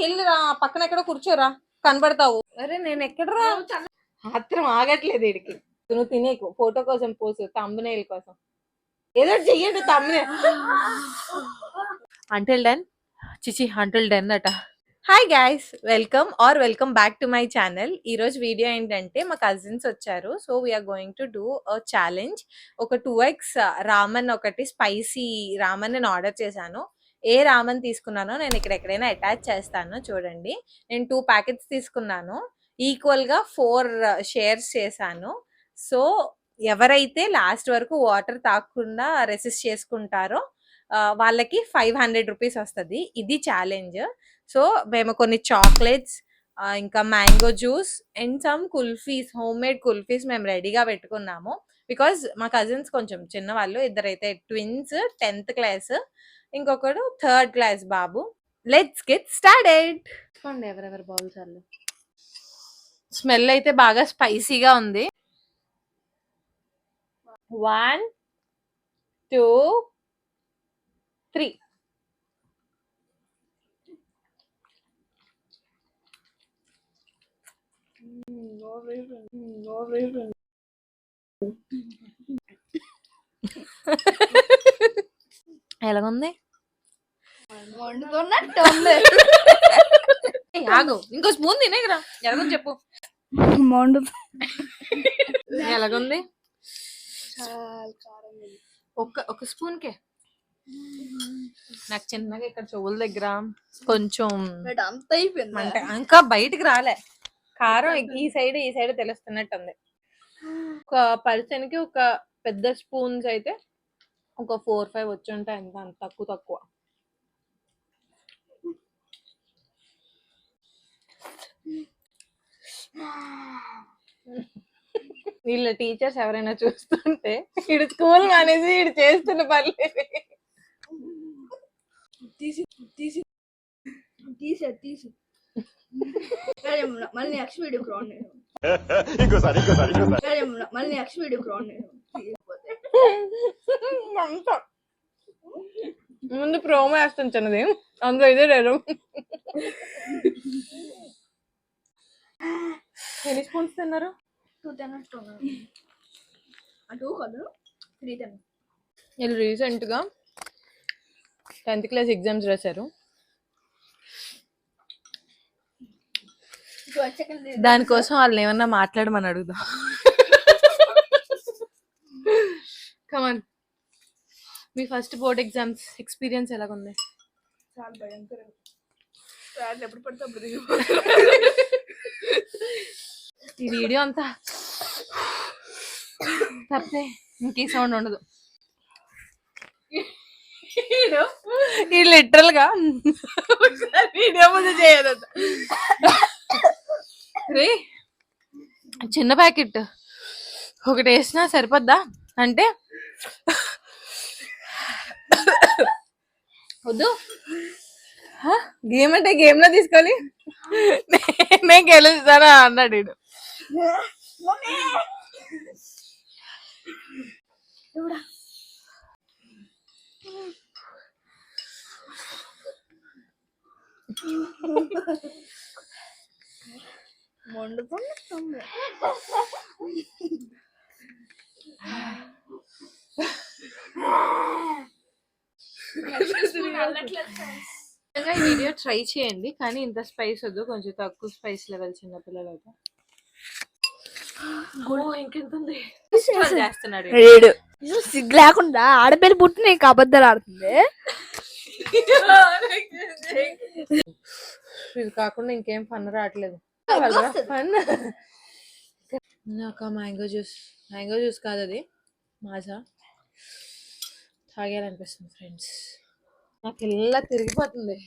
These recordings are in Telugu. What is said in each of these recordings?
వెళ్ళిరా పక్కన ఎక్కడ కూర్చోరా కనబడతావు. అరే నేను ఎక్కడరా మాత్రం ఆగట్లేదు వీడికి. నువ్వు తినేకు ఫోటో కోసం పోసు తమ్మునేల్ కోసం ఏదో చెయ్యండి తమ్మునే. అంటిల్ డన్ చిచి అంటిల్ డన్ అట. Hi guys, welcome back to my channel. ఈరోజు వీడియో ఏంటంటే మా కజిన్స్ వచ్చారు. So we are going to do a challenge. ఒక 2x రామన్, ఒకటి స్పైసీ రామన్ నేను ఆర్డర్ చేశాను. ఏ రామన్ తీసుకున్నానో నేను ఇక్కడ ఎక్కడైనా అటాచ్ చేస్తాను చూడండి. నేను 2 ప్యాకెట్స్ తీసుకున్నాను. ఈక్వల్గా 4 షేర్స్ చేశాను. సో ఎవరైతే లాస్ట్ వరకు వాటర్ తాగకుండా రెసిస్ట్ చేసుకుంటారో వాళ్ళకి 500 రూపీస్ వస్తుంది. ఇది ఛాలెంజ్. సో మేము కొన్ని చాక్లెట్స్, ఇంకా mango juice and some kulfis, home made kulfis మేము రెడీగా పెట్టుకున్నాము. బికాజ్ మా కజిన్స్ కొంచెం చిన్నవాళ్ళు, ఇద్దరైతే ట్విన్స్ 10th క్లాస్, ఇంకొకడు 3rd class Babu. Let's get started. ఎవరెవరు బౌల్స్ వాళ్ళు. స్మెల్ అయితే బాగా స్పైసీగా ఉంది. 1 2 3. ఎలాగుంది? ఆగు, ఇంకో స్పూన్ తినేకరా. ఎలాగుంది చెప్పు. ఎలాగుంది? ఒక స్పూన్ కే నాకు చిన్నగా ఇక్కడ చెవుల దగ్గర కొంచెం అంత అయిపోయింది. అంటే ఇంకా బయటికి రాలే కారం. ఈ సైడ్ తెలుస్తున్నట్టుంది. ఒక పర్సన్ కి ఒక పెద్ద స్పూన్స్ అయితే ఒక 4-5 వచ్చి ఉంటాయి. అంత తక్కువ. వీళ్ళ టీచర్స్ ఎవరైనా చూస్తుంటే ఇడు స్కూల్ మానేసి ఇడు చేస్తున్న పర్లేదు. మళ్ళీ నెక్స్ట్ వీడియో ముందు ప్రోమో వేస్తుంటది, అందులో ఇదే లేదు. ఎన్ని స్పూన్స్ తిన్నారు? 2 తిన్నట్టున్నారు. 2 కాదు 3 తిన్నారు. వీళ్ళు రీసెంట్ గా 10th క్లాస్ ఎగ్జామ్స్ రాశారు. దానికోసం వాళ్ళని ఏమన్నా మాట్లాడమని అడుగుదాం. కమాన్, మీ ఫస్ట్ బోర్డ్ ఎగ్జామ్స్ ఎక్స్పీరియన్స్ ఎలాగుంది? చాలా భయంకరంగా. ఎప్పుడు పడితే అప్పుడు ఈ వీడియో అంతా తప్పితే ఇంకే సౌండ్ ఉండదు. ఈ లిటరల్ గా వీడియో ముందు చేయదు. రే చిన్న ప్యాకెట్ ఒకటి వేసినా సరిపోద్దా అంటే వద్దు. గేమ్ అంటే గేమ్ లో తీసుకోవాలి, నేను గెలుస్తానా అన్నాడు వీడు. వీడియో ట్రై చేయండి, కానీ ఇంత స్పైస్ వద్దు, కొంచెం తక్కువ స్పైస్ లెవెల్. చిన్నపిల్లలు అయితే ఇంకెంతుంది చేస్తున్నాడు సిగ్గు లేకుండా. ఆడపిల్ల పుట్టి నీకు అబద్ధాలు ఆడుతుంది. ఇది కాకుండా ఇంకేం ఫన్ రావట్లేదు. నాకు మ్యాంగో జ్యూస్ కాదు, అది మాజా తాగేయాలనిపిస్తుంది ఫ్రెండ్స్. నాకు ఇలా తిరిగిపోతుంది.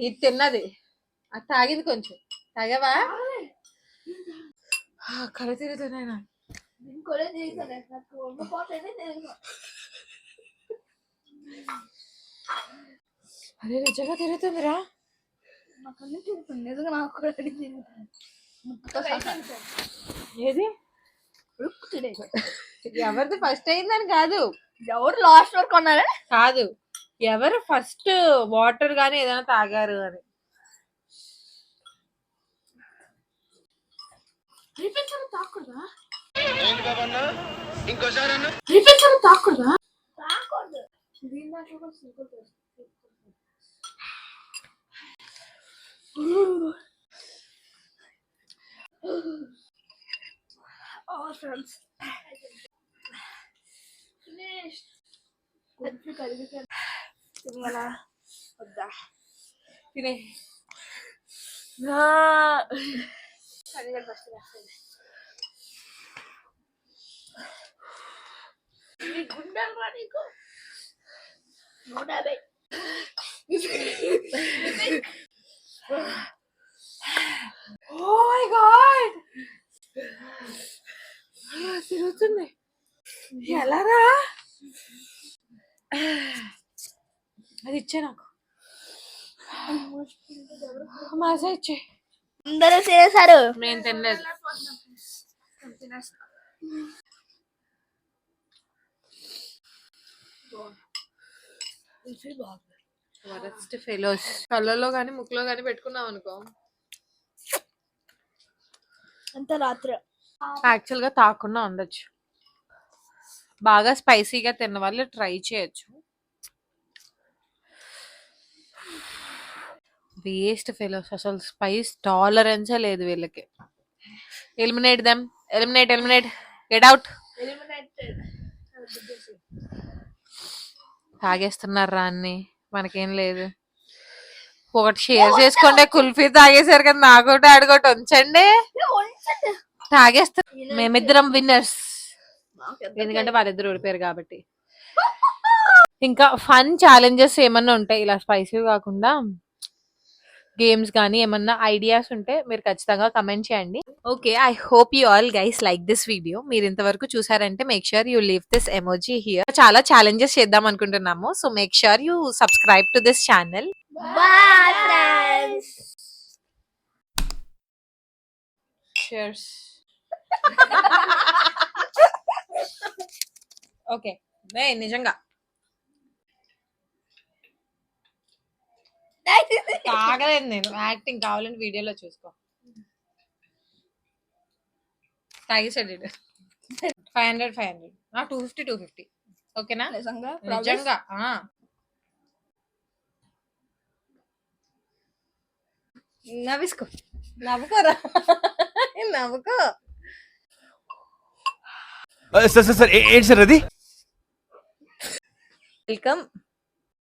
ఇది తిన్నది, అది తాగింది కొంచెం. తాగావా? కళ తిరుగుతున్నాయినా. అదే నిజంగా తిరుగుతుందిరా. ఏది ఎవరిది ఫస్ట్ అయిందని కాదు, ఎవరు లాస్ట్ వరకు ఉన్నారా? కాదు, ఎవరు ఫస్ట్ వాటర్ గానీ ఏదైనా తాగారు అని. తినే ఓ మై గాడ్ తిరుగుతుంది ఎలారా అది ఇచ్చే నాకు మాసా ఇచ్చే అందరూ తినేసారు. నేను తినలేదు. Worst fellows. కళ్ళలో గానీ ముక్కులో గానీ పెట్టుకున్నాం అనుకో. అంత రాత్రి యాక్చువల్ గా తాకుండా ఉండొచ్చు. బాగా స్పైసీగా తిన్న వాళ్ళు ట్రై చేయొచ్చు. వేస్ట్ ఫెలోస్, అసలు స్పైస్ టాలరెన్స్ లేదు వీళ్ళకి. Eliminate them, eliminate eliminate, get out. తాగేస్తున్నారు అన్ని, మనకేం లేదు. ఒకటి షేర్ చేసుకోండి. కుల్ఫీ తాగేసారు కదా, నాకోటి ఆడుకోటి ఉంచండి. తాగేస్తారు. మేమిద్దరం విన్నర్స్, ఎందుకంటే వాళ్ళిద్దరు ఓడిపోయారు కాబట్టి. ఇంకా ఫన్ ఛాలెంజెస్ ఏమన్నా ఉంటాయి ఇలా స్పైసీ కాకుండా, గేమ్స్ కానీ ఏమన్నా ఐడియాస్ ఉంటే మీరు ఖచ్చితంగా కమెంట్ చేయండి. Okay, I hope you all guys like this video. మీరు ఇంతవరకు చూసారంటే make sure you leave this emoji here. చాలా ఛాలెంజెస్ చేద్దాం అనుకుంటున్నాము, so make sure you subscribe to this channel. Bye friends. Cheers. Okay, నిజంగా తాగలేదు నేను. యాక్టింగ్ కావాలంటే వీడియోలో చూసుకో. తాగేసాడు 500 500, 250 250. ఓకేనా? నిజంగా నవ్విసుకో, నవ్వుకోరా, నవ్వుకో. సార్ ఏంటి సార్ అది? వెల్కమ్